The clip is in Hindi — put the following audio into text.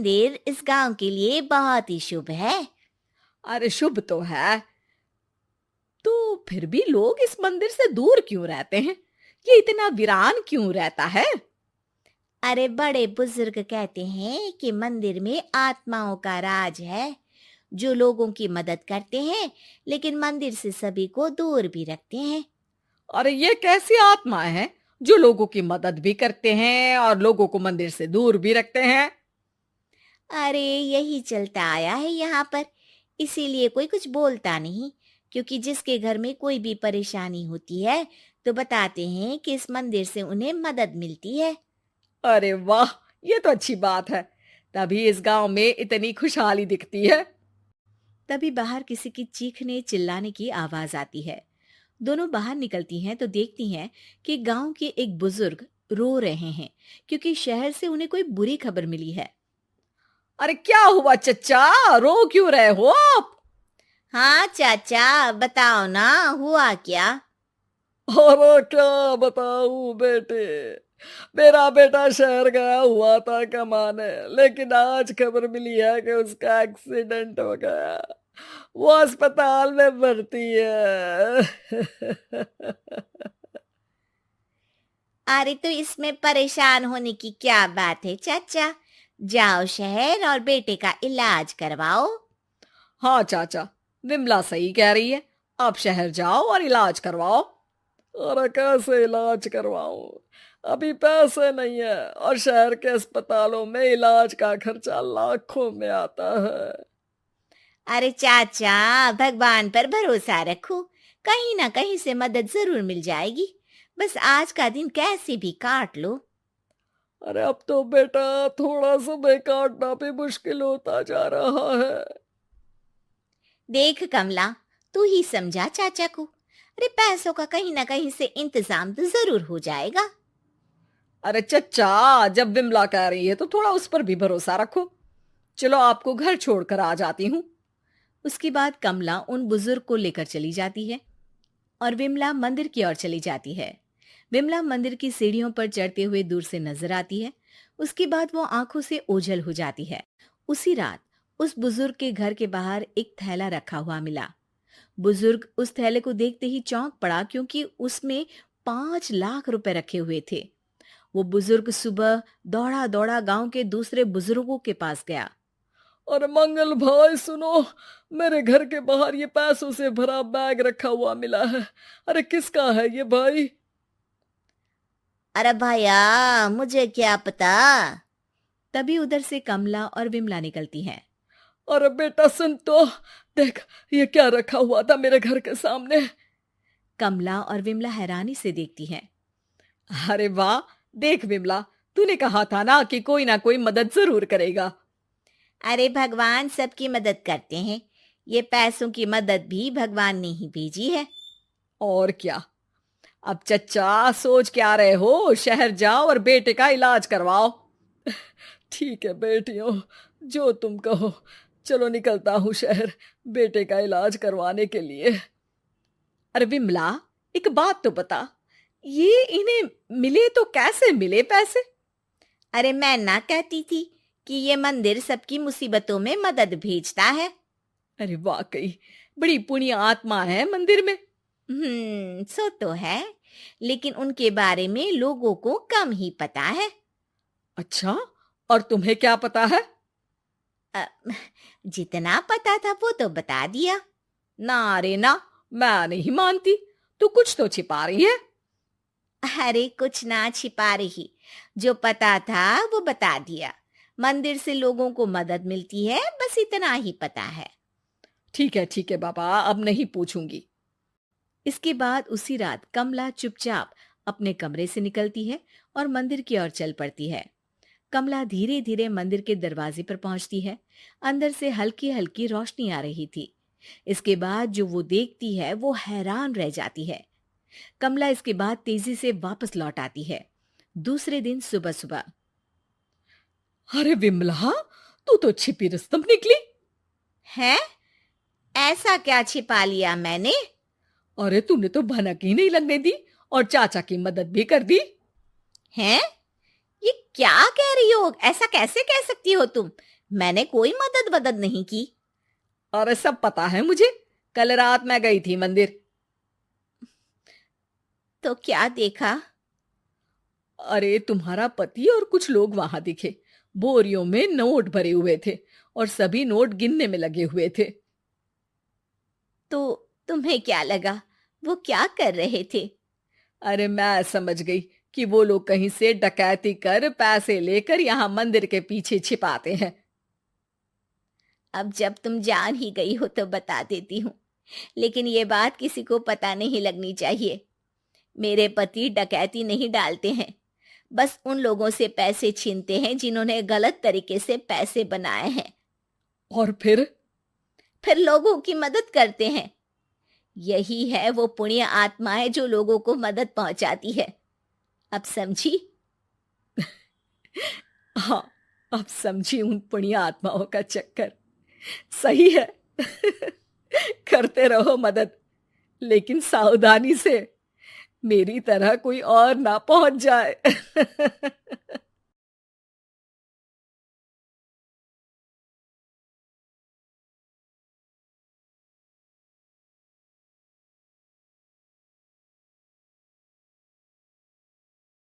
मंदिर इस गांव के लिए बहुत ही शुभ है। अरे शुभ तो है, तो फिर भी लोग इस मंदिर से दूर क्यों रहते हैं? ये इतना वीरान क्यों रहता है? अरे बड़े बुजुर्ग कहते हैं कि मंदिर में आत्माओं का राज है, जो लोगों की मदद करते हैं, लेकिन मंदिर से सभी को दूर भी रखते हैं। अरे ये कैसी आत्माएं हैं जो लोगों की मदद भी करते हैं और लोगों को मंदिर से दूर भी रखते हैं? अरे यही चलता आया है यहाँ पर, इसीलिए कोई कुछ बोलता नहीं, क्योंकि जिसके घर में कोई भी परेशानी होती है तो बताते हैं कि इस मंदिर से उन्हें मदद मिलती है। अरे वाह, ये तो अच्छी बात है। तभी इस गांव में इतनी खुशहाली दिखती है। तभी बाहर किसी की चीखने चिल्लाने की आवाज आती है। दोनों बाहर निकलती हैं तो देखती हैं कि गांव के एक बुजुर्ग रो रहे हैं, क्योंकि शहर से उन्हें कोई बुरी खबर मिली है। अरे क्या हुआ चच्चा, रो क्यों रहे हो आप? हाँ चाचा, बताओ ना, हुआ क्या? अरे क्या बताऊं बेटे, मेरा बेटा शहर गया हुआ था कमाने, लेकिन आज खबर मिली है कि उसका एक्सीडेंट हो गया। वो अस्पताल में भर्ती है। अरे तो इसमें परेशान होने की क्या बात है चाचा, जाओ शहर और बेटे का इलाज करवाओ। हाँ चाचा, विमला सही कह रही है। आप शहर जाओ और इलाज करवाओ। अरे कैसे इलाज करवाऊं, अभी पैसे नहीं है और शहर के अस्पतालों में इलाज का खर्चा लाखों में आता है। अरे चाचा, भगवान पर भरोसा रखो, कहीं ना कहीं से मदद जरूर मिल जाएगी। बस आज का दिन कैसे भी काट लो। अरे अब तो बेटा थोड़ा समय काटना भी मुश्किल होता जा रहा है। देख कमला, तू ही समझा चाचा को। अरे पैसों का कहीं ना कहीं से इंतजाम तो जरूर हो जाएगा। अरे चच्चा, जब विमला कह रही है तो थोड़ा उस पर भी भरोसा रखो। चलो आपको घर छोड़कर आ जाती हूँ। उसके बाद कमला उन बुजुर्ग को लेकर चली जाती है और विमला मंदिर की ओर चली जाती है। विमला मंदिर की सीढ़ियों पर चढ़ते हुए दूर से नजर आती है। उसके बाद वो आंखों से ओझल हो जाती है। उसी रात उस बुजुर्ग के घर के बाहर एक थैला रखा हुआ मिला। बुजुर्ग उस थैले को देखते ही चौंक पड़ा, क्योंकि उसमें 5 लाख रुपए रखे हुए थे। वो बुजुर्ग सुबह दौड़ा दौड़ा गांव के दूसरे बुजुर्गों के पास गया। और मंगल भाई सुनो, मेरे घर के बाहर ये पैसों से भरा बैग रखा हुआ मिला है। अरे किसका है ये भाई? अरे भैया, मुझे क्या पता। तभी उधर से कमला और विमला निकलती हैं। अरे बेटा सुन तो, देख ये क्या रखा हुआ था मेरे घर के सामने। कमला और विमला हैरानी से देखती हैं। अरे वाह, देख विमला, तूने कहा था ना कि कोई ना कोई मदद जरूर करेगा। अरे भगवान सबकी मदद करते हैं, ये पैसों की मदद भी भगवान ने ही भेजी है। और क्या। अब चच्चा सोच क्या रहे हो, शहर जाओ और बेटे का इलाज करवाओ। ठीक है बेटियों, जो तुम कहो। चलो निकलता हूँ शहर बेटे का इलाज करवाने के लिए। अरे विमला, एक बात तो बता, ये इन्हें मिले तो कैसे मिले पैसे? अरे मैं ना कहती थी कि ये मंदिर सबकी मुसीबतों में मदद भेजता है। अरे वाकई बड़ी पुण्य आत्मा है मंदिर में। सो तो है, लेकिन उनके बारे में लोगों को कम ही पता है। अच्छा, और तुम्हें क्या पता है? अ, जितना पता था वो तो बता दिया। ना रे ना, मैं नहीं मानती। तू कुछ तो छिपा रही है। अरे कुछ ना छिपा रही, जो पता था वो बता दिया। मंदिर से लोगों को मदद मिलती है, बस इतना ही पता है। ठीक है बाबा, अब नहीं पूछूंगी। इसके बाद उसी रात कमला चुपचाप अपने कमरे से निकलती है और मंदिर की ओर चल पड़ती है। कमला धीरे धीरे मंदिर के दरवाजे पर पहुंचती है। अंदर से हल्की हल्की रोशनी आ रही थी। इसके बाद जो वो देखती है वो हैरान रह जाती है। कमला इसके बाद तेजी से वापस लौट आती है। दूसरे दिन सुबह सुबह। अरे विमला, तू तो छिपी रुस्तम निकली। है? ऐसा क्या छिपा लिया मैंने? अरे तूने तो भनक ही नहीं लगने दी और चाचा की मदद भी कर दी। हैं? ये क्या कह रही हो? ऐसा कैसे कह सकती हो तुम? मैंने कोई मदद वदद नहीं की। और सब पता है मुझे, कल रात मैं गई थी मंदिर। तो क्या देखा? अरे तुम्हारा पति और कुछ लोग वहां दिखे। बोरियों में नोट भरे हुए थे और सभी नोट गिनने में लगे हुए थे। तो तुम्हें क्या लगा? वो क्या कर रहे थे? अरे मैं समझ गई कि वो लोग कहीं से डकैती कर पैसे लेकर यहाँ मंदिर के पीछे छिपाते हैं। अब जब तुम जान ही गई हो तो बता देती हूँ, लेकिन ये बात किसी को पता नहीं लगनी चाहिए। मेरे पति डकैती नहीं डालते हैं, बस उन लोगों से पैसे छीनते हैं जिन्होंने गलत तरीके से पैसे बनाए हैं। और फिर लोगों की मदद करते हैं। यही है वो पुण्य आत्माएं जो लोगों को मदद पहुंचाती है। अब समझी? हाँ, अब समझी उन पुण्य आत्माओं का चक्कर। सही है। करते रहो मदद, लेकिन सावधानी से, मेरी तरह कोई और ना पहुंच जाए।